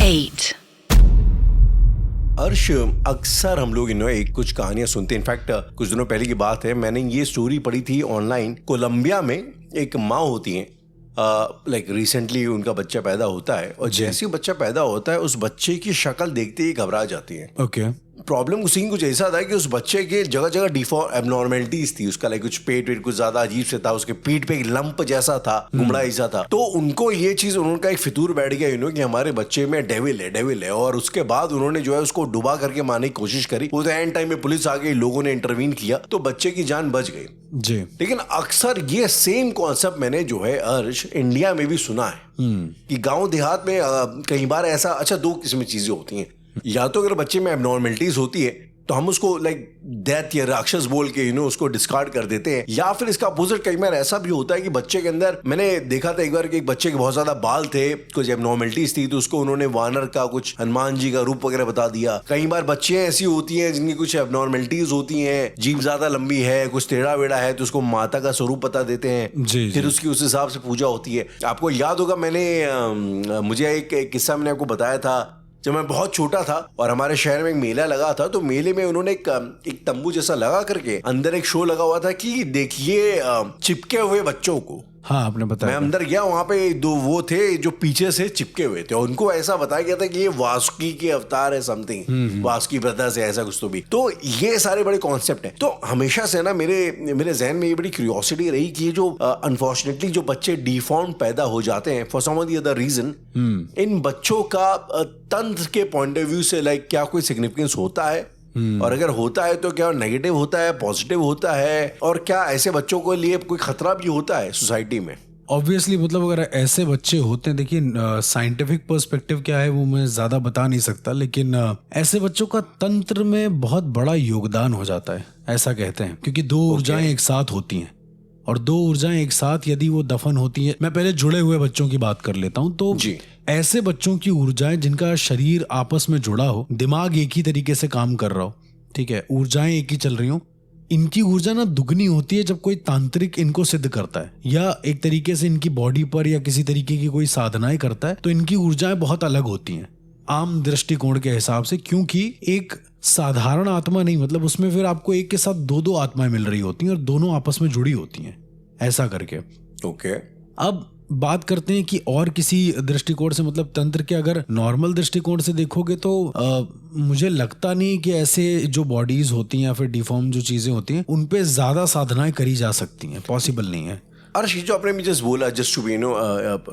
8. अर्श, अक्सर हम लोग एक कुछ कहानियां सुनते हैं। इनफैक्ट कुछ दिनों पहले की बात है, मैंने ये स्टोरी पढ़ी थी ऑनलाइन। कोलंबिया में एक माँ होती है, लाइक रिसेंटली उनका बच्चा पैदा होता है और जैसे ही बच्चा पैदा होता है उस बच्चे की शक्ल देखते ही घबरा जाती है। ओके। प्रॉब्लम सीन कुछ ऐसा था कि उस बच्चे के जगह जगह एबनॉर्मेलिटीज थी। उसका लाइक कुछ पेट वेट कुछ ज्यादा अजीब से था, उसके पीठ पे एक लंप जैसा था, गुमड़ा ऐसा था। तो उनको ये चीज उनका एक फितूर बैठ गया कि हमारे बच्चे में डेविल है। और उसके बाद उन्होंने जो है उसको डुबा करके मारने की कोशिश करी। वो तो एंड टाइम में पुलिस आ गई, लोगों ने इंटरवीन किया तो बच्चे की जान बच गई जी। लेकिन अक्सर ये सेम कॉन्सेप्ट मैंने जो है अर्श इंडिया में भी सुना है कि गांव देहात में कई बार ऐसा, अच्छा, दो किस्म की चीजें होती हैं। या तो अगर बच्चे में एबनॉर्मेलिटीज होती है तो हम उसको लाइक डेथ या राक्षस बोल के उसको डिस्कार्ड कर देते हैं, या फिर इसका अपोजिट कई बार ऐसा भी होता है कि बच्चे के अंदर, मैंने देखा था एक बार कि एक बच्चे के बहुत ज्यादा बाल थे, कुछ एबनॉर्मेलिटीज थी तो उसको उन्होंने वानर का, कुछ हनुमान जी का रूप वगैरह बता दिया। कई बार बच्चे ऐसी होती हैं जिनकी कुछ एबनॉर्मेलिटीज होती हैं, जीभ ज्यादा लंबी है, कुछ टेढ़ा वेढ़ा है तो उसको माता का स्वरूप बता देते हैं, फिर उसकी उस हिसाब से पूजा होती है। आपको याद होगा मुझे एक किस्सा मैंने आपको बताया था जब मैं बहुत छोटा था और हमारे शहर में एक मेला लगा था। तो मेले में उन्होंने एक तंबू जैसा लगा करके अंदर एक शो लगा हुआ था कि देखिए चिपके हुए बच्चों को। हाँ, आपने बताया। मैं अंदर गया, वहां पे दो वो थे जो पीछे से चिपके हुए थे और उनको ऐसा बताया गया था कि ये वासुकी के अवतार है, समथिंग वासुकी ब्रदर्स है, ऐसा कुछ तो भी। तो ये सारे बड़े कॉन्सेप्ट हैं। तो हमेशा से ना मेरे जहन में ये बड़ी क्यूरियोसिटी रही कि जो अनफॉर्चुनेटली जो बच्चे डिफॉर्म पैदा हो जाते हैं फॉर सम अदर रीजन, इन बच्चों का तंत्र के पॉइंट ऑफ व्यू से लाइक क्या कोई सिग्निफिकेंस होता है? और अगर होता है तो क्या नेगेटिव होता है, पॉजिटिव होता है, और क्या ऐसे बच्चों के लिए कोई खतरा भी होता है सोसाइटी में? ऑब्वियसली, मतलब अगर ऐसे बच्चे होते हैं, देखिए साइंटिफिक पर्सपेक्टिव क्या है वो मैं ज्यादा बता नहीं सकता, लेकिन ऐसे बच्चों का तंत्र में बहुत बड़ा योगदान हो जाता है, ऐसा कहते हैं, क्योंकि दो ऊर्जाएं एक साथ होती हैं और दो ऊर्जाएं एक साथ यदि वो दफन होती हैं। मैं पहले जुड़े हुए बच्चों की बात कर लेता हूं। तो ऐसे बच्चों की ऊर्जाएं जिनका शरीर आपस में जुड़ा हो, दिमाग एक ही तरीके से काम कर रहा हो, ठीक है, ऊर्जाएं एक ही चल रही हो, इनकी ऊर्जा ना दुगनी होती है जब कोई तांत्रिक इनको सिद्ध करता है या एक तरीके से इनकी बॉडी पर या किसी तरीके की कोई साधनाएं करता है, तो इनकी ऊर्जाएं बहुत अलग होती हैं आम दृष्टिकोण के हिसाब से, क्योंकि एक साधारण आत्मा नहीं, मतलब उसमें फिर आपको एक के साथ दो आत्माएं मिल रही होती हैं और दोनों आपस में जुड़ी होती हैं, ऐसा करके। ओके। अब बात करते हैं कि और किसी दृष्टिकोण से, मतलब तंत्र के अगर नॉर्मल दृष्टिकोण से देखोगे तो मुझे लगता नहीं कि ऐसे जो बॉडीज होती हैं या फिर डिफॉर्म जो चीजें होती हैं उन पे ज्यादा साधनाएं करी जा सकती हैं, पॉसिबल नहीं है। अर्श, जो आपने मुझे जस्ट बोला, जस्ट टू बी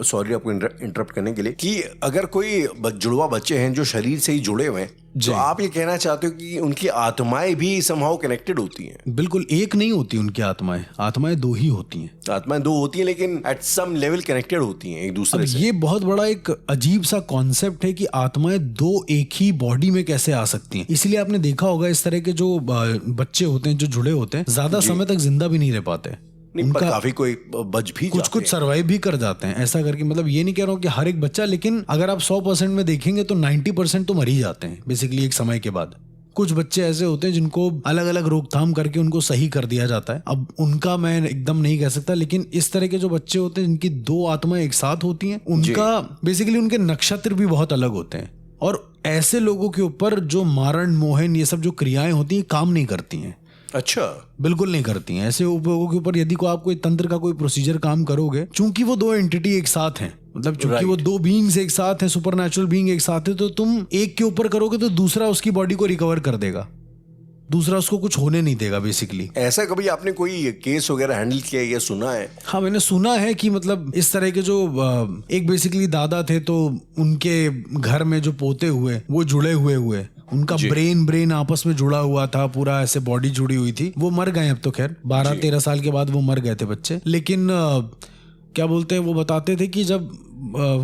सॉरी आपको इंटरप्ट करने के लिए, कि अगर कोई जुड़वा बच्चे हैं जो शरीर से ही जुड़े हुए हैं, तो आप ये कहना चाहते हो कि उनकी आत्माएं भी समहाउ कनेक्टेड होती हैं? बिल्कुल, एक नहीं होती उनकी आत्माएं दो ही होती हैं। आत्माएं दो होती हैं लेकिन एट सम लेवल कनेक्टेड होती हैं एक दूसरे से। ये बहुत बड़ा एक अजीब सा कॉन्सेप्ट है कि आत्माएं दो एक ही बॉडी में कैसे आ सकती हैं। इसलिए आपने देखा होगा इस तरह के जो बच्चे होते हैं जो जुड़े होते हैं ज्यादा समय तक जिंदा भी नहीं रह पाते, उनका काफी कोई बच भी कुछ सर्वाइव भी कर जाते हैं, ऐसा करके। मतलब ये नहीं कह रहा हूँ कि हर एक बच्चा, लेकिन अगर आप 100% में देखेंगे तो 90% तो मर ही जाते हैं बेसिकली एक समय के बाद। कुछ बच्चे ऐसे होते हैं जिनको अलग अलग रोकथाम करके उनको सही कर दिया जाता है। अब उनका मैं एकदम नहीं कह सकता, लेकिन इस तरह के जो बच्चे होते हैं जिनकी दो आत्माएं एक साथ होती हैं, उनका बेसिकली उनके नक्षत्र भी बहुत अलग होते हैं और ऐसे लोगों के ऊपर जो मारण मोहन ये सब जो क्रियाएं होती हैं काम नहीं करती हैं। अच्छा, बिल्कुल नहीं करती हैं। ऐसे लोगों के ऊपर यदि को आप कोई तंत्र का कोई प्रोसीजर काम करोगे, चूंकि वो दो एंटिटी एक साथ हैं, मतलब चूंकि वो दो बीइंग्स एक साथ हैं, सुपरनैचुरल बीइंग एक साथ है, तो तुम एक के ऊपर करोगे तो दूसरा उसकी बॉडी को रिकवर कर देगा, दूसरा उसको कुछ होने नहीं देगा बेसिकली। ऐसा कभी आपने कोई केस वगैरह हैंडल किया या सुना है? हाँ, मैंने सुना है कि मतलब इस तरह के जो एक बेसिकली दादा थे, तो उनके घर में जो पोते हुए वो जुड़े हुए उनका ब्रेन आपस में जुड़ा हुआ था, पूरा ऐसे बॉडी जुड़ी हुई थी। वो मर गए अब तो, खैर 12-13 साल के बाद वो मर गए थे बच्चे। लेकिन क्या बोलते हैं, वो बताते थे कि जब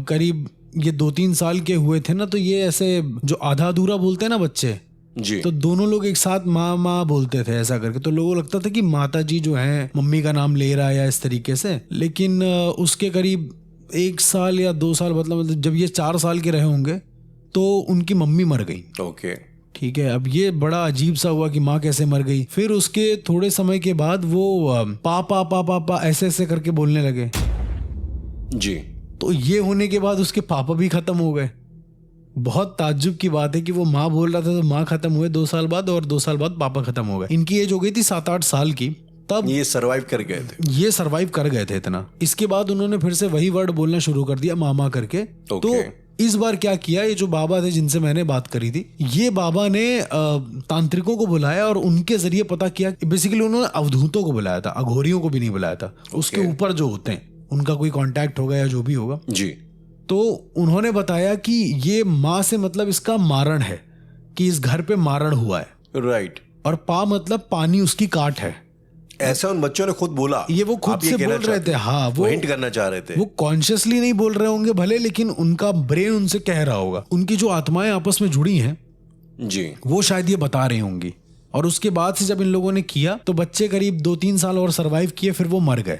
करीब ये 2-3 साल के हुए थे ना, तो ये ऐसे जो आधा अधूरा बोलते हैं ना बच्चे जी, तो दोनों लोग एक साथ माँ बोलते थे, ऐसा करके। तो लोगों को लगता था कि माता जी जो है मम्मी का नाम ले रहा है या इस तरीके से। लेकिन उसके करीब 1 साल या 2 साल, मतलब जब ये 4 साल के रहे होंगे तो उनकी मम्मी मर गई। ओके, ठीक है। अब ये बड़ा अजीब सा हुआ कि माँ कैसे मर गई। फिर उसके थोड़े समय के बाद वो पापा पापा पापा ऐसे ऐसे करके बोलने लगे जी। तो ये होने के बाद उसके पापा भी खत्म हो गए। बहुत ताज्जुब की बात है कि वो माँ बोल रहा था तो माँ खत्म हुए 2 साल बाद, और 2 साल बाद पापा खत्म हो गए। इनकी एज हो गई थी 7-8 साल की, तब ये सरवाइव कर गए थे। ये सरवाइव कर गए थे इतना। इसके बाद उन्होंने फिर से वही वर्ड बोलना शुरू कर दिया, मामा करके। तो इस बार क्या किया, ये जो बाबा थे जिनसे मैंने बात करी थी, ये बाबा ने तांत्रिकों को बुलाया और उनके जरिए पता किया। बेसिकली उन्होंने अवधूतों को बुलाया था, अघोरियों को भी नहीं बुलाया था। उसके ऊपर जो होते हैं उनका कोई कांटेक्ट होगा या जो भी होगा जी। तो उन्होंने बताया कि ये माँ से मतलब इसका मारण है, कि इस घर पे मारण हुआ है। राइट। और पा मतलब पानी उसकी काट है, ऐसा उन बच्चों ने खुद बोला। ये वो खुद से बोल रहे थे। हाँ, वो हिंट करना चाह रहे थे। वो कॉन्शियसली नहीं बोल रहे होंगे भले, लेकिन उनका ब्रेन उनसे कह रहा होगा। उनकी जो आत्माएं आपस में जुड़ी हैं जी, वो शायद ये बता रही होंगी। और उसके बाद से जब इन लोगों ने किया तो बच्चे करीब 2-3 साल और सरवाइव किए, फिर वो मर गए।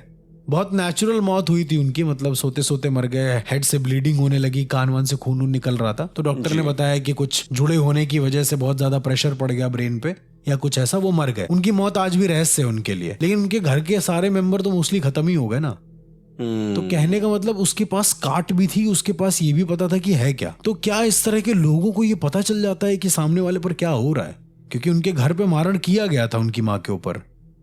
बहुत नेचुरल मौत हुई थी उनकी, मतलब सोते सोते मर गए। हेड से ब्लीडिंग होने लगी, कान वान से खून निकल रहा था। तो डॉक्टर ने बताया कि कुछ जुड़े होने की वजह से बहुत ज्यादा प्रेशर पड़ गया ब्रेन पे या कुछ ऐसा, वो मर गए। उनकी मौत आज भी रहस्य है उनके लिए, लेकिन उनके घर के सारे मेंबर तो मोस्टली खत्म ही हो गए ना। तो कहने का मतलब उसके पास काट भी थी, उसके पास ये भी पता था कि है क्या। तो क्या इस तरह के लोगों को ये पता चल जाता है कि सामने वाले पर क्या हो रहा है? क्योंकि उनके घर पे मारण किया गया था उनकी माँ के ऊपर,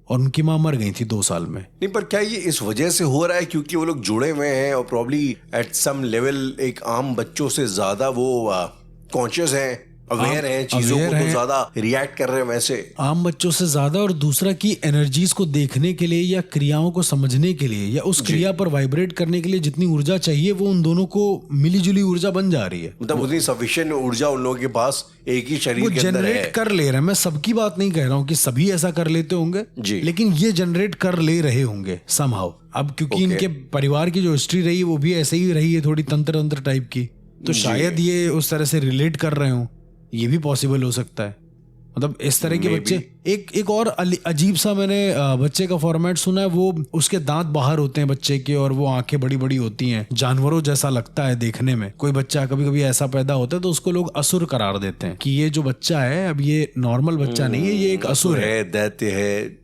और उनकी माँ मर गई थी 2 साल में। नहीं, पर क्या ये इस वजह से हो रहा है क्योंकि वो लोग जुड़े हुए हैं और प्रॉब्ली एट सम लेवल एक आम बच्चों से ज्यादा वो कॉन्शियस हैं, अवेयर हैं चीजों को, तो ज्यादा रिएक्ट कर रहे हैं वैसे आम बच्चों से ज्यादा। और दूसरा की एनर्जीज को देखने के लिए या क्रियाओं को समझने के लिए या उस क्रिया पर वाइब्रेट करने के लिए जितनी ऊर्जा चाहिए वो उन दोनों को मिलीजुली ऊर्जा बन जा रही है। मतलब उतनी सफिशिएंट ऊर्जा उन लोगों के पास एक ही शरीर के अंदर है, जनरेट कर ले रहे हैं। मैं सबकी बात नहीं कह रहा हूँ कि सभी ऐसा कर लेते होंगे, लेकिन ये जनरेट कर ले रहे होंगे समहाउ। अब क्योंकि इनके परिवार की जो हिस्ट्री रही है वो भी ऐसे ही रही है, थोड़ी तंत्र टाइप की, तो शायद ये उस तरह से रिलेट कर रहे हो। ये भी पॉसिबल हो सकता है। मतलब इस तरह के बच्चे, एक और अजीब सा मैंने बच्चे का फॉर्मेट सुना है। वो उसके दांत बाहर होते हैं बच्चे के, और वो आंखें बड़ी बड़ी होती हैं, जानवरों जैसा लगता है देखने में। कोई बच्चा कभी कभी ऐसा पैदा होता है तो उसको लोग असुर करार देते हैं कि ये जो बच्चा है अब ये नॉर्मल बच्चा नहीं है, ये एक असुर है, दैत्य है।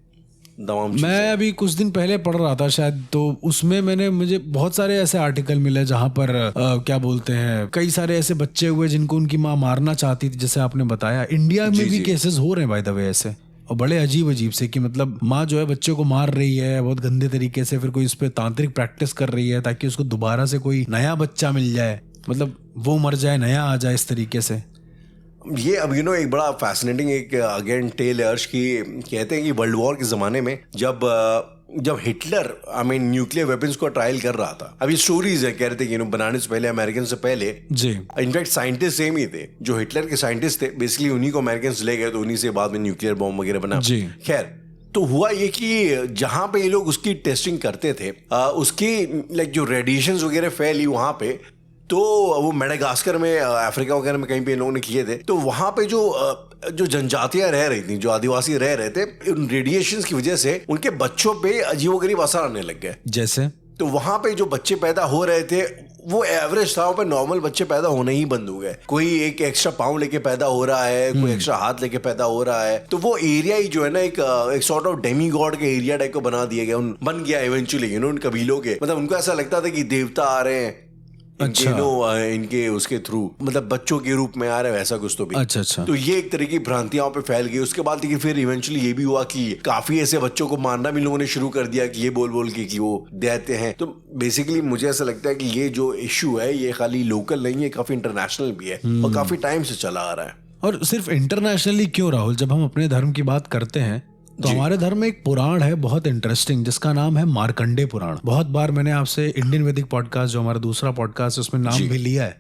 मैं अभी कुछ दिन पहले पढ़ रहा था शायद, तो उसमें मुझे बहुत सारे ऐसे आर्टिकल मिले जहां पर क्या बोलते हैं, कई सारे ऐसे बच्चे हुए जिनको उनकी माँ मारना चाहती थी, जैसे आपने बताया। इंडिया में भी केसेस हो रहे हैं बाय द वे ऐसे, और बड़े अजीब से कि मतलब माँ जो है बच्चों को मार रही है बहुत गंदे तरीके से, फिर कोई इस पे तांत्रिक प्रैक्टिस कर रही है ताकि उसको दोबारा से कोई नया बच्चा मिल जाए, मतलब वो मर जाए नया आ जाए, इस तरीके से। ये अब एक बड़ा फैसिनेटिंग एक अगेन टेल है अर्श की। कहते हैं कि वर्ल्ड वॉर के जमाने में जब हिटलर न्यूक्लियर वेपन्स को ट्रायल कर रहा था, अभी स्टोरीज है, कह रहे थे कि बनाने से पहले, अमेरिकन से पहले जी, इनफैक्ट साइंटिस्ट सेम ही थे, जो हिटलर के साइंटिस्ट थे बेसिकली उन्हीं को अमेरिकन ले गए, तो उन्हीं से बाद में न्यूक्लियर बॉम्ब वगैरह बना। खैर, तो हुआ ये कि जहां पे ये लोग उसकी टेस्टिंग करते थे, उसकी जो रेडिएशंस वगैरह फैली वहां पे, तो वो मेडागास्कर में, अफ्रीका वगैरह में कहीं पे इन लोगों ने किए थे। तो वहां पे जो जनजातियां रह रही थी, जो आदिवासी रह रहे थे, उन रेडिएशंस की वजह से उनके बच्चों पे अजीबोगरीब असर आने लग गए। जैसे तो वहां पे जो बच्चे पैदा हो रहे थे वो एवरेज था, वहां पे नॉर्मल बच्चे पैदा होने ही बंद हो गए। कोई एक एक्स्ट्रा पाँव लेके पैदा हो रहा है, कोई एक्स्ट्रा हाथ लेके पैदा हो रहा है। तो वो एरिया ही जो है ना एक सॉर्ट ऑफ डेमी गॉड के एरिया टाइप को बना दिया गया, बन गया इवेंचुअली उन कबीलों के। मतलब उनको ऐसा लगता था कि देवता आ रहे हैं इनके उसके थ्रू, मतलब बच्चों के रूप में आ रहे हैं, वैसा कुछ तो भी। अच्छा। तो ये एक तरह की भ्रांतियां पे फैल गई। उसके बाद देखिए फिर इवेंचुअली ये भी हुआ कि काफी ऐसे बच्चों को मारना भी लोगों ने शुरू कर दिया कि ये बोल के कि वो दैत्य हैं। तो बेसिकली मुझे ऐसा लगता है कि ये जो इश्यू है ये खाली लोकल नहीं है, काफी इंटरनेशनल भी है और काफी टाइम से चला आ रहा है। और सिर्फ इंटरनेशनली क्यों राहुल, जब हम अपने धर्म की बात करते हैं तो हमारे धर्म में एक पुराण है बहुत इंटरेस्टिंग, जिसका नाम है मार्कंडे पुराण। बहुत बार मैंने आपसे इंडियन वैदिक पॉडकास्ट, जो हमारा दूसरा पॉडकास्ट है, उसमें नाम भी लिया है।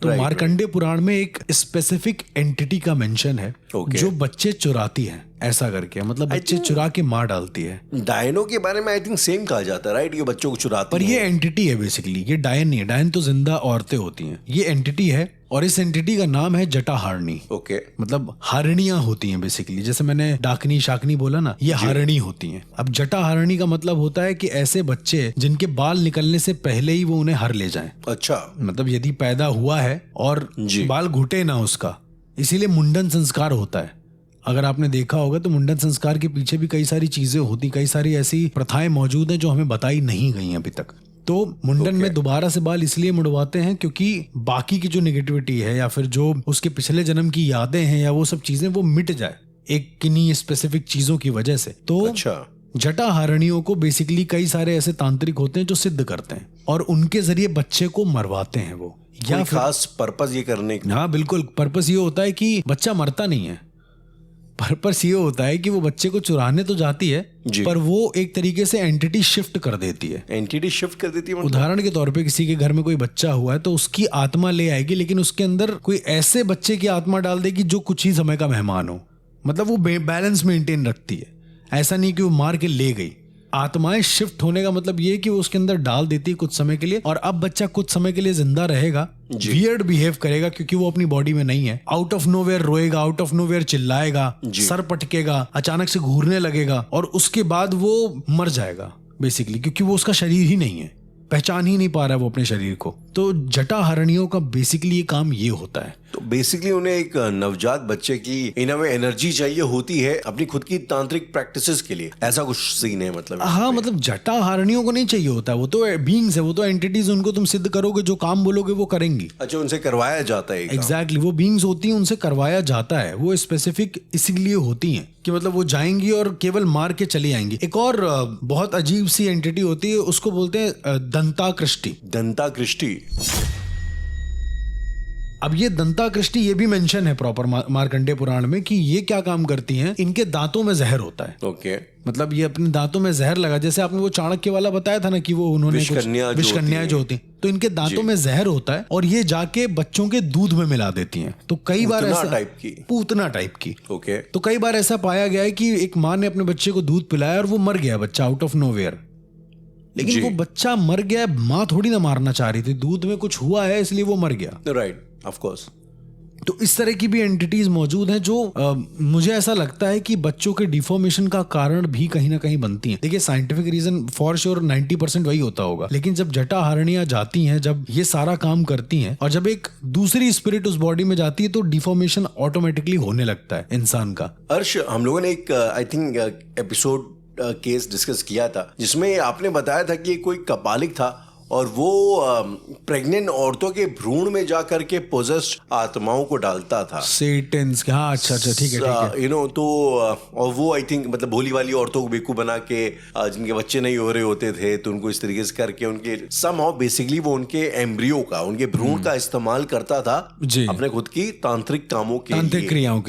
तो मार्कंडे पुराण में एक स्पेसिफिक एंटिटी का मेंशन है जो बच्चे चुराती है, ऐसा करके, मतलब बच्चे चुरा के मार डालती है। डायनो के बारे में आई थिंक सेम कहा जाता है, राइट? ये बच्चों को चुराती पर ये एंटिटी है बेसिकली, ये डायन नहीं है। डायन तो जिंदा औरतें होती हैं, ये एंटिटी है, और इस एंटिटी का नाम है जटाहारणी। ओके, मतलब हारनियां होती हैं बेसिकली, जैसे मैंने डाकनी शाकनी बोला ना, ये हारणी होती हैं। अब जटाहारणी का मतलब होता है कि ऐसे बच्चे जिनके बाल निकलने से पहले ही वो उन्हें हर ले जाएं। अच्छा, मतलब यदि पैदा हुआ है और बाल घुटे ना उसका, इसीलिए मुंडन संस्कार होता है। अगर आपने देखा होगा तो मुंडन संस्कार के पीछे भी कई सारी चीजें होती, कई सारी ऐसी प्रथाएं मौजूद हैं जो हमें बताई नहीं गई अभी तक। तो मुंडन में दोबारा से बाल इसलिए मुड़वाते हैं क्योंकि बाकी की जो नेगेटिविटी है या फिर जो उसके पिछले जन्म की यादें हैं या वो सब चीजें वो मिट जाए एक किन्हीं स्पेसिफिक चीजों की वजह से। तो अच्छा, जटाहारणियों को बेसिकली कई सारे ऐसे तांत्रिक होते हैं जो सिद्ध करते हैं और उनके जरिए बच्चे को मरवाते हैं वो, या खास पर्पस ये करने का? हाँ बिल्कुल, पर्पस ये होता है कि बच्चा मरता नहीं है। पर्पस ये होता है कि वो बच्चे को चुराने तो जाती है पर वो एक तरीके से एंटिटी शिफ्ट कर देती है। एंटिटी शिफ्ट कर देती है मतलब? उदाहरण के तौर पे किसी के घर में कोई बच्चा हुआ है तो उसकी आत्मा ले आएगी, लेकिन उसके अंदर कोई ऐसे बच्चे की आत्मा डाल देगी जो कुछ ही समय का मेहमान हो। मतलब वो बैलेंस मेंटेन रखती है, ऐसा नहीं कि वो मार के ले गई। आत्माएं शिफ्ट होने का मतलब ये है कि वो उसके अंदर डाल देती है कुछ समय के लिए, और अब बच्चा कुछ समय के लिए जिंदा रहेगा, वियर्ड बिहेव करेगा क्योंकि वो अपनी बॉडी में नहीं है, आउट ऑफ नोवेयर रोएगा, आउट ऑफ नोवेयर चिल्लाएगा, सर पटकेगा, अचानक से घूरने लगेगा और उसके बाद वो मर जाएगा बेसिकली, क्योंकि वो उसका शरीर ही नहीं है, पहचान ही नहीं पा रहा है वो अपने शरीर को। तो जटाहरणियों का बेसिकली ये काम ये होता है। तो बेसिकली उन्हें एक नवजात बच्चे की इन में एनर्जी चाहिए होती है अपनी खुद की तांत्रिक प्रैक्टिसेस के लिए, ऐसा कुछ सीन है मतलब? हाँ, मतलब जटाहरणियों को नहीं चाहिए होता है, वो तो बीइंग्स है, वो तो एंटिटीज, उनको तुम सिद्ध करोगे, जो काम बोलोगे वो करेंगी। अच्छा, उनसे करवाया जाता है? एग्जैक्टली, वो बीइंग्स होती हैं, उनसे करवाया जाता है। वो स्पेसिफिक इसीलिए होती हैं कि मतलब वो जाएंगी और केवल मार के चली आएंगी। एक और बहुत अजीब सी एंटिटी होती है, उसको बोलते हैं दंताकृष्टि। दंताकृष्टि? अब ये दंताकृष्टि ये भी मेंशन है प्रॉपर मार्कंडेय पुराण में कि ये क्या काम करती हैं, इनके दांतों में जहर होता है। ओके। मतलब ये अपने दांतों में जहर लगा, जैसे आपने वो चाणक्य वाला बताया था ना कि वो उन्होंने विषकन्या जो होती है, तो इनके दांतों में जहर होता है और ये जाके बच्चों के दूध में मिला देती हैं। तो कई बार ऐसा पूतना टाइप की ओके। तो कई बार ऐसा पाया गया है कि एक माँ ने अपने बच्चे को दूध पिलाया और वो मर गया बच्चा आउट ऑफ नोवेयर, लेकिन वो बच्चा मर गया, माँ थोड़ी ना मारना चाह रही थी, दूध में कुछ हुआ है इसलिए वो मर गया। Right, of course. तो इस तरह की भी एंटिटीज मौजूद हैं जो मुझे ऐसा लगता है कि बच्चों के डिफॉर्मेशन का कारण भी कहीं ना कहीं बनती हैं। देखिए, साइंटिफिक रीजन फॉर श्योर 90% वही होता होगा, लेकिन जब जटाहरणियां जाती हैं, जब ये सारा काम करती हैं और जब एक दूसरी स्पिरिट उस बॉडी में जाती है तो डिफॉर्मेशन ऑटोमेटिकली होने लगता है इंसान का। अर्श, हम लोगों ने एक I think episode case discuss किया था जिसमें आपने बताया था कि कोई कपालिक था और वो प्रेग्नेंट औरतों के भ्रूण में जा करके पोजेस्ड आत्माओं को डालता था, सेटेंस। हाँ, अच्छा, ठीक है। यू नो, तो और वो आई थिंक मतलब भोली वाली औरतों को बेवकूफ बना के जिनके बच्चे नहीं हो रहे होते थे तो उनको इस तरीके से करके उनके समहाउ बेसिकली वो उनके एम्ब्रियो का, उनके भ्रूण का इस्तेमाल करता था अपने खुद की तांत्रिक कामों के लिए, तांत्रिक क्रियाओं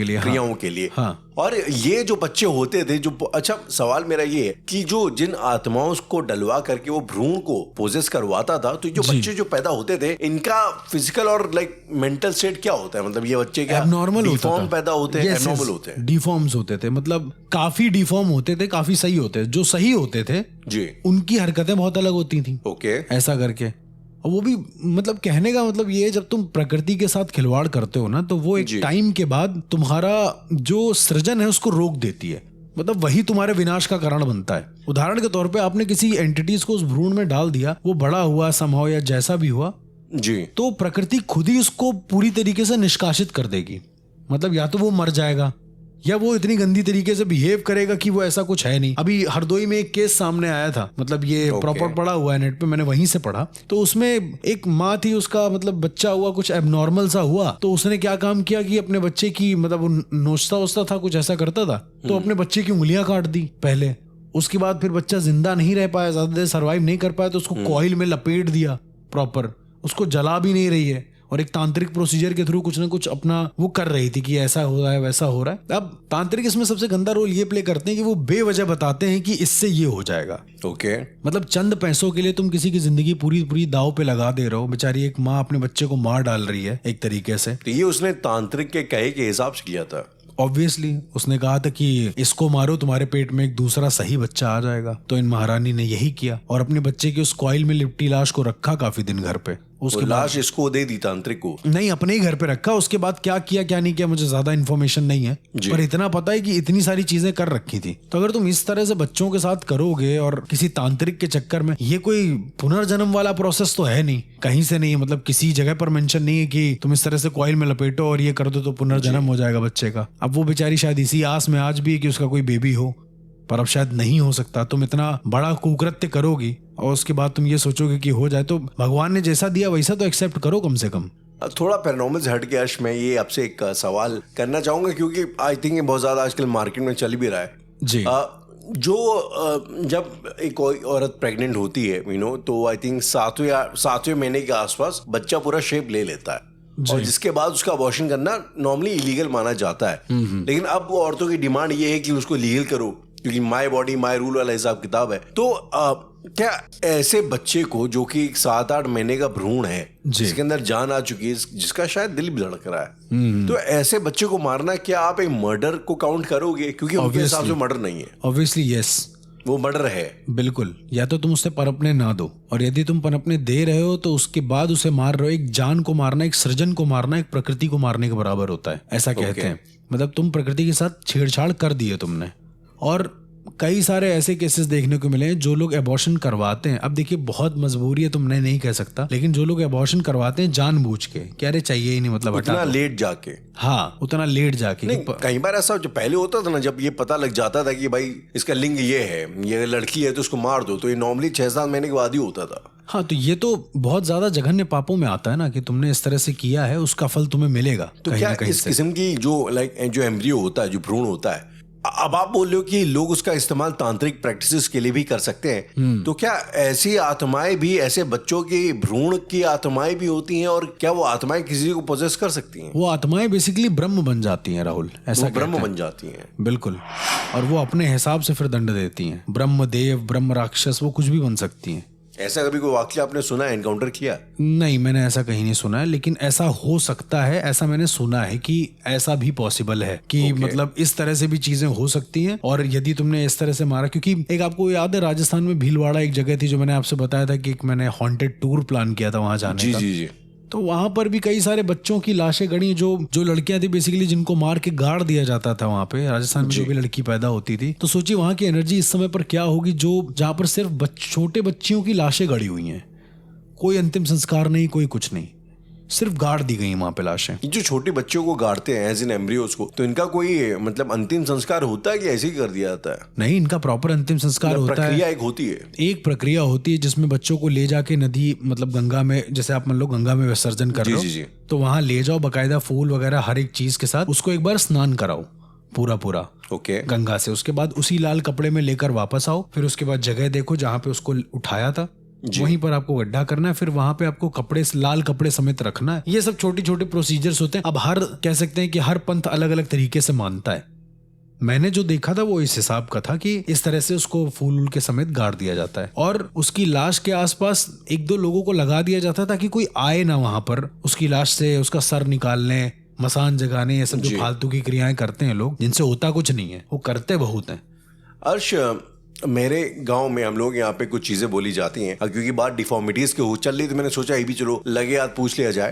के लिए। हाँ। और ये जो बच्चे होते थे जो, अच्छा सवाल मेरा ये है कि जो जिन आत्माओं को डलवा करके वो भ्रूण को पोजेस करवाता था, तो जो बच्चे जो पैदा होते थे इनका फिजिकल और लाइक मेंटल स्टेट क्या होता है? मतलब ये बच्चे क्या एबनॉर्मल डिफॉर्म पैदा होते हैं? एबनॉर्मल होते हैं? डिफॉर्म्स होते थे, मतलब काफी डिफॉर्म होते थे, काफी सही होते थे। जो सही होते थे जी, उनकी हरकतें बहुत अलग होती थी। ओके। ऐसा करके, और वो भी मतलब कहने का मतलब ये है, जब तुम प्रकृति के साथ खिलवाड़ करते हो ना तो वो एक टाइम के बाद तुम्हारा जो सृजन है उसको रोक देती है, मतलब वही तुम्हारे विनाश का कारण बनता है। उदाहरण के तौर पे आपने किसी एंटिटीज को उस भ्रूण में डाल दिया, वो बड़ा हुआ समहाउ या जैसा भी हुआ जी, तो प्रकृति खुद ही उसको पूरी तरीके से निष्कासित कर देगी। मतलब या तो वो मर जाएगा या वो इतनी गंदी तरीके से बिहेव करेगा कि वो ऐसा कुछ है नहीं। अभी हरदोई में एक केस सामने आया था, मतलब ये प्रॉपर पढ़ा हुआ है नेट पे, मैंने वहीं से पढ़ा। तो उसमें एक माँ थी, उसका मतलब बच्चा हुआ, कुछ एबनॉर्मल सा हुआ, तो उसने क्या काम किया कि अपने बच्चे की, मतलब नोचता वोचता था, कुछ ऐसा करता था, तो अपने बच्चे की उंगलियां काट दी पहले। उसके बाद फिर बच्चा जिंदा नहीं रह पाया, ज्यादा देर सर्वाइव नहीं कर पाया, तो उसको कॉइल में लपेट दिया प्रॉपर, उसको जला भी नहीं रही है और एक तांत्रिक प्रोसीजर के थ्रू कुछ ना कुछ अपना वो कर रही थी कि ऐसा हो रहा है वैसा हो रहा है। अब तांत्रिक इसमें सबसे गंदा रोल ये प्ले करते हैं कि वो बेवजह बताते हैं कि इससे ये हो जाएगा। ओके। मतलब चंद पैसों के लिए तुम किसी की जिंदगी पूरी दाव पे लगा दे रहे हो। बेचारी एक माँ अपने बच्चे को मार डाल रही है एक तरीके से। तो ये उसने तांत्रिक के कहे के हिसाब से किया था? ऑब्वियसली उसने कहा था कि इसको मारो, तुम्हारे पेट में एक दूसरा सही बच्चा आ जाएगा। तो इन महारानी ने यही किया और अपने बच्चे की उस कॉइल में लिपटी लाश को रखा काफी दिन घर पे। उसके लाश इसको दे दी तांत्रिक को? नहीं, अपने ही घर पे रखा। उसके बाद क्या किया क्या नहीं किया मुझे ज्यादा इन्फॉर्मेशन नहीं है, पर इतना पता है कि इतनी सारी चीजें कर रखी थी। तो अगर तुम इस तरह से बच्चों के साथ करोगे और किसी तांत्रिक के चक्कर में, ये कोई पुनर्जन्म वाला प्रोसेस तो है नहीं, कहीं से नहीं है, मतलब किसी जगह पर मेंशन नहीं है कि तुम इस तरह से कॉइल में लपेटो और ये कर दो तो पुनर्जन्म हो जाएगा बच्चे का। अब वो बेचारी शायद इसी आस में आज भी है कि उसका कोई बेबी हो, पर अब शायद नहीं हो सकता। तुम इतना बड़ा कुकृत्य करोगी और उसके बाद तुम ये सोचोगे कि हो जाए, तो भगवान ने जैसा दिया वैसा तो एक्सेप्ट करो कम से कम। थोड़ा पैरानॉर्मल से हट के अर्श, मैं ये आपसे एक सवाल करना चाहूंगा, क्योंकि आई थिंक ये बहुत ज्यादा आजकल मार्केट में चल भी रहा है जी। जब एक कोई औरत प्रेग्नेंट होती है तो आई थिंक सातवें महीने के आसपास बच्चा पूरा शेप ले लेता है, और जिसके बाद उसका अबॉर्शन करना नॉर्मली इलीगल माना जाता है। लेकिन अब वो औरतों की डिमांड ये है कि उसको लीगल करो, क्योंकि माय बॉडी माय रूल वाला हिसाब किताब है। तो क्या ऐसे बच्चे को जो कि 7-8 महीने का भ्रूण है, जिसके अंदर जान आ चुकी है, जिसका शायद दिल भी धड़क रहा है, तो ऐसे बच्चे को मारना, क्या आप एक मर्डर को काउंट करोगे? क्योंकि उनके हिसाब से मर्डर नहीं है। ऑब्वियसली यस, वो मर्डर है। बिल्कुल। या तो तुम उससे पनपने ना दो, और यदि तुम पनपने दे रहे हो तो उसके बाद उसे मार रहे हो। एक जान को मारना, एक सृजन को मारना, एक प्रकृति को मारने के बराबर होता है, ऐसा कहते हैं। मतलब तुम प्रकृति के साथ छेड़छाड़ कर दिए तुमने। और कई सारे ऐसे केसेस देखने को मिले हैं जो लोग एबॉर्शन करवाते हैं। अब देखिए, बहुत मजबूरी है, तुमने नहीं कह सकता, लेकिन जो लोग एबॉर्शन करवाते हैं जानबूझ के, क्या अरे चाहिए ही नहीं, मतलब उतना लेट जाके। हाँ, उतना लेट जाके। नहीं, कई बार ऐसा जो पहले होता था ना, जब ये पता लग जाता था कि भाई इसका लिंग ये है, ये लड़की है तो उसको मार दो, तो ये नॉर्मली 6-7 महीने के बाद ही होता था। हाँ, तो ये तो बहुत ज्यादा जघन्य पापों में आता है ना, कि तुमने इस तरह से किया है, उसका फल तुम्हें मिलेगा। तो क्या इस किस्म की जो एम्ब्रियो होता है, जो भ्रूण होता है, अब आप बोल रहे हो कि लोग उसका इस्तेमाल तांत्रिक प्रैक्टिसेस के लिए भी कर सकते हैं, तो क्या ऐसी आत्माएं भी, ऐसे बच्चों की भ्रूण की आत्माएं भी होती हैं, और क्या वो आत्माएं किसी को पोजेस कर सकती हैं? वो आत्माएं बेसिकली ब्रह्म बन जाती हैं राहुल, ऐसा ब्रह्म बन जाती हैं। बिल्कुल। और वो अपने हिसाब से फिर दंड देती हैं। ब्रह्म देव, ब्रह्म राक्षस, वो कुछ भी बन सकती हैं। ऐसा कभी कोई वाक्य आपने सुना है, एनकाउंटर किया? नहीं, मैंने ऐसा कहीं नहीं सुना है, लेकिन ऐसा हो सकता है, ऐसा मैंने सुना है कि ऐसा भी पॉसिबल है कि मतलब इस तरह से भी चीजें हो सकती हैं। और यदि तुमने इस तरह से मारा, क्योंकि एक आपको याद है राजस्थान में भीलवाड़ा एक जगह थी जो मैंने आपसे बताया था कि एक मैंने हॉन्टेड टूर प्लान किया था वहां जाने का। जी। तो वहां पर भी कई सारे बच्चों की लाशें गड़ी, जो लड़कियां थी बेसिकली, जिनको मार के गाड़ दिया जाता था वहां पे राजस्थान में। जो भी लड़की पैदा होती थी, तो सोचिए वहां की एनर्जी इस समय पर क्या होगी, जहां पर सिर्फ छोटे बच्चियों की लाशें गड़ी हुई हैं, कोई अंतिम संस्कार नहीं, कोई कुछ नहीं, सिर्फ गाड़ दी गई वहां पे लाशें। जो छोटे बच्चों को गाड़ते हैं एज इन एम्ब्रियोज को, तो इनका कोई मतलब अंतिम संस्कार होता है कि ऐसे ही कर दिया जाता है? नहीं, इनका प्रॉपर अंतिम संस्कार होता है। प्रक्रिया एक होती है, एक प्रक्रिया होती है जिसमें बच्चों को ले जाके नदी, मतलब गंगा में, जैसे आप मान लो गंगा में विसर्जन कर रहे हो, तो वहां ले जाओ, बकायदा फूल वगैरह हर एक चीज के साथ उसको एक बार स्नान कराओ पूरा गंगा से। उसके बाद उसी लाल कपड़े में लेकर वापस आओ। फिर उसके बाद जगह देखो जहां पे उसको उठाया था, वहीं पर आपको गड्ढा करना है। फिर वहां पे आपको लाल कपड़े समेत रखना है। ये सब छोटे छोटे प्रोसीजर्स होते हैं। अब कह सकते हैं कि हर पंथ अलग अलग तरीके से मानता है। मैंने जो देखा था वो इस हिसाब का था कि इस तरह से उसको फूल के समेत गाड़ दिया जाता है, और उसकी लाश के आसपास 1-2 लोगों को लगा दिया जाता है ताकि कोई आए ना वहां पर उसकी लाश से उसका सर निकालने, मसान जगाने, ये सब जो फालतू की क्रियाएं करते हैं लोग, जिनसे होता कुछ नहीं है, वो करते बहुत हैं। अर्श, मेरे गांव में हम लोग यहाँ पे कुछ चीजें बोली जाती हैं, क्योंकि बात डिफॉर्मिटीज के हो चल रही, तो मैंने सोचा ये भी चलो लगे हाथ पूछ लिया जाए।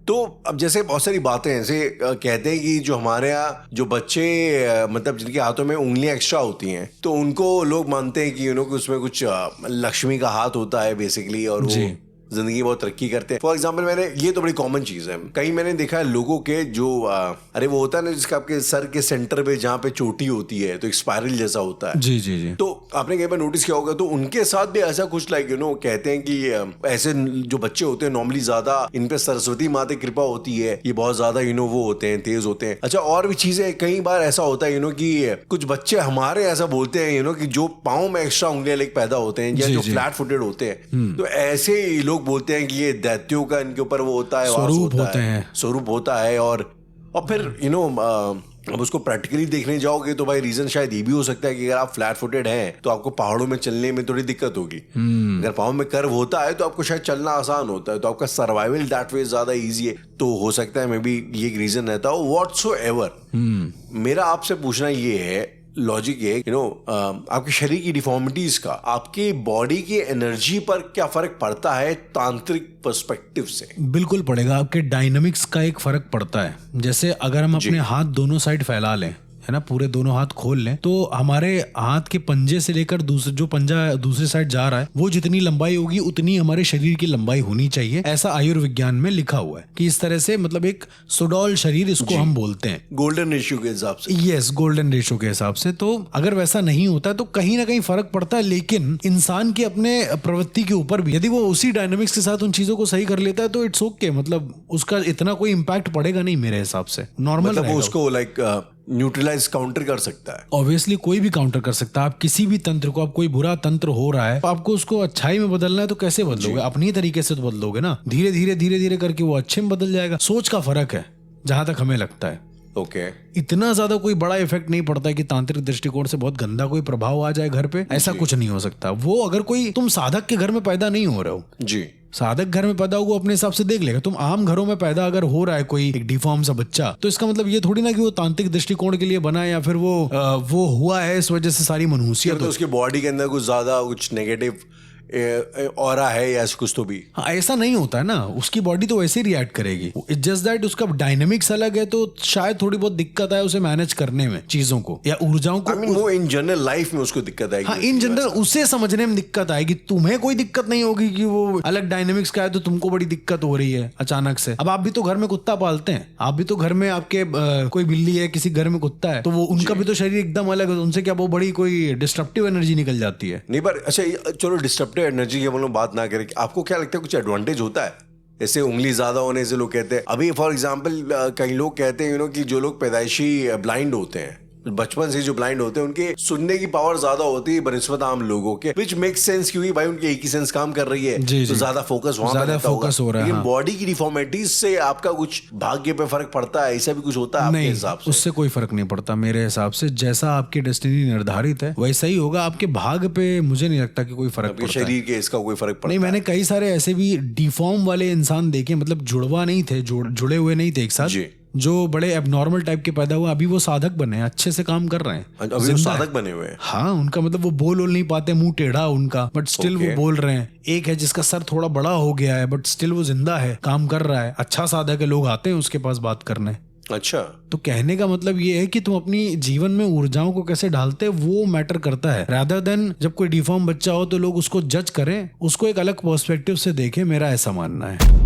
तो अब जैसे बहुत सारी बातें ऐसे कहते हैं कि जो हमारे यहाँ जो बच्चे मतलब जिनके हाथों में उंगलियां एक्स्ट्रा होती हैं, तो उनको लोग मानते हैं कि कि उसमें कुछ लक्ष्मी का हाथ होता है बेसिकली, और वो जिंदगी बहुत तरक्की करते हैं। फॉर एग्जाम्पल, ये तो बड़ी कॉमन चीज है, कहीं मैंने देखा है लोगों के जो अरे वो होता है ना जिसका आपके सर के सेंटर पे जहाँ पे चोटी होती है, तो एक स्पाइरल जैसा होता है। जी। तो आपने कहीं पर नोटिस किया होगा, तो उनके साथ भी ऐसा कुछ कहते हैं कि ऐसे जो बच्चे होते हैं नॉर्मली ज्यादा इन पे सरस्वती माता की कृपा होती है, ये बहुत ज्यादा वो होते हैं, तेज होते हैं। अच्छा, और भी चीजें, कई बार ऐसा होता है कि कुछ बच्चे हमारे ऐसा बोलते हैं कि जो पाँव में एक्स्ट्रा उंगलियां पैदा होते हैं, या जो फ्लैट फुटेड होते हैं, तो ऐसे लोग बोलते हैं कि ये दैत्यों का इनके ऊपर वो होता है, स्वरूप होता है। और फिर अब उसको प्रैक्टिकली देखने जाओगे तो भाई रीजन शायद ये भी हो सकता है कि अगर आप फ्लैट फुटेड हैं तो आपको पहाड़ों में चलने में थोड़ी दिक्कत होगी। अगर पाँव में कर्व होता है तो आपको शायद चलना आसान होता है, तो आपका सर्वाइवल दैट वे ज्यादा इजी है। तो हो सकता है मे बी ये एक रीजन रहता हो। व्हाटसोएवर, मेरा आपसे पूछना ये है, लॉजिक ये आपके शरीर की डिफॉर्मिटीज का आपकी बॉडी की एनर्जी पर क्या फर्क पड़ता है तांत्रिक पर्सपेक्टिव से? बिल्कुल पड़ेगा। आपके डायनामिक्स का एक फर्क पड़ता है। जैसे अगर हम अपने हाथ दोनों साइड फैला लें, है ना, पूरे दोनों हाथ खोल लें तो हमारे हाथ के पंजे से लेकर जो पंजा दूसरी साइड जा रहा है वो जितनी लंबाई होगी उतनी हमारे शरीर की लंबाई होनी चाहिए, ऐसा आयुर्विज्ञान में लिखा हुआ है कि इस तरह से मतलब एक सुडौल शरीर इसको हम बोलते हैं, गोल्डन रेशियो के हिसाब से। यस, गोल्डन रेशियो के हिसाब से। तो अगर वैसा नहीं होता है तो कहीं ना कहीं फर्क पड़ता है, लेकिन इंसान के अपने प्रवृत्ति के ऊपर भी यदि वो उसी डायनामिक्स के साथ उन चीजों को सही कर लेता है तो इट्स ओके, मतलब उसका इतना कोई इम्पैक्ट पड़ेगा नहीं मेरे हिसाब से, नॉर्मल मतलब रहेगा। वो उसको लाइक न्यूट्रलाइज काउंटर कर सकता है। ऑब्वियसली कोई भी काउंटर कर सकता है। आप किसी भी तंत्र को, आप कोई बुरा तंत्र हो रहा है तो आपको उसको अच्छाई में बदलना है तो कैसे बदलोगे? अपनी तरीके से तो बदलोगे ना, धीरे धीरे करके वो अच्छे में बदल जाएगा। सोच का फर्क है जहां तक हमें लगता है। ओके इतना ज्यादा कोई बड़ा इफेक्ट नहीं पड़ता है कि तांत्रिक दृष्टिकोण से बहुत गंदा कोई प्रभाव आ जाए घर पे, ऐसा कुछ नहीं हो सकता। वो अगर कोई, तुम साधक के घर में पैदा नहीं हो रहे हो जी, साधक घर में पैदा होगा अपने हिसाब से देख लेगा। तुम आम घरों में पैदा अगर हो रहा है कोई एक डिफॉर्म सा बच्चा, तो इसका मतलब ये थोड़ी ना कि वो तांत्रिक दृष्टिकोण के लिए बना है या फिर वो हुआ है इस वजह से सारी मनहूसियत। तो उसकी बॉडी के अंदर कुछ ज्यादा कुछ नेगेटिव ऑरा है या कुछ तो भी। हाँ, ऐसा नहीं होता है ना, उसकी बॉडी तो वैसे ही रिएक्ट करेगी। इट्स जस्ट दैट उसका डायनेमिक्स अलग है, तो शायद थोड़ी बहुत दिक्कत आए उसे मैनेज करने में, चीजों को या ऊर्जाओं को। I mean, वो इन जनरल लाइफ में उसको दिक्कत आएगी। हाँ, इन जनरल उसे समझने में दिक्कत आएगी। तुम्हें कोई दिक्कत नहीं होगी कि वो अलग डायनेमिक्स का है तो तुमको बड़ी दिक्कत हो रही है अचानक से। अब आप भी तो घर में कुत्ता पालते हैं, आप भी तो घर में आपके कोई बिल्ली है, किसी घर में कुत्ता है, तो वो उनका भी तो शरीर एकदम अलग है, उनसे क्या वो बड़ी कोई डिस्ट्रप्टिव एनर्जी निकल जाती है? नहीं, पर अच्छा चलो डिस्ट्रप्टिव एनर्जी की हम लोग बात ना करें, आपको क्या लगता है कुछ एडवांटेज होता है? जैसे उंगली ज्यादा होने से लोग कहते हैं, अभी फॉर एग्जांपल कई लोग कहते हैं कि जो लोग पैदाइशी ब्लाइंड होते हैं, बचपन से जो ब्लाइंड होते हैं, उनके सुनने की पावर ज्यादा होती है बनिस्बत आम लोगों के, विच मेक्स सेंस क्योंकि भाई उनकी एक ही सेंस काम कर रही है, जी, तो ज्यादा फोकस वहां ज्यादा फोकस हो रहा है। लेकिन बॉडी की डिफॉर्मिटीज से आपका कुछ भाग्य पे फर्क पड़ता है, ऐसा भी कुछ होता है आपके हिसाब से? उससे कोई फर्क नहीं पड़ता मेरे हिसाब से। जैसा आपकी डेस्टिनी निर्धारित है वैसा ही होगा। आपके भाग पे मुझे नहीं लगता कि कोई फर्क पड़ता है। शरीर के इसका कोई फर्क पड़ता नहीं, मैंने कई सारे ऐसे भी डिफॉर्म वाले इंसान देखे, मतलब जुड़वा नहीं थे, जुड़े हुए नहीं थे एक साथ, जो बड़े एबनॉर्मल टाइप के पैदा हुए, अभी वो साधक बने, अच्छे से काम कर रहे हैं, अभी वो साधक बने हुए हैं। हाँ, उनका मतलब वो बोल नहीं पाते, मुंह टेढ़ा उनका, बट स्टिल वो बोल रहे हैं। एक है जिसका सर थोड़ा बड़ा हो गया है बट स्टिल वो जिंदा है, काम कर रहा है, अच्छा साधक है, लोग आते हैं उसके पास बात करने। अच्छा, तो कहने का मतलब ये है कि तुम अपनी जीवन में ऊर्जाओं को कैसे डालते, वो मैटर करता है, रादर देन जब कोई डिफॉर्म बच्चा हो तो लोग उसको जज करें, उसको एक अलग पर्सपेक्टिव से देखें। मेरा ऐसा मानना है।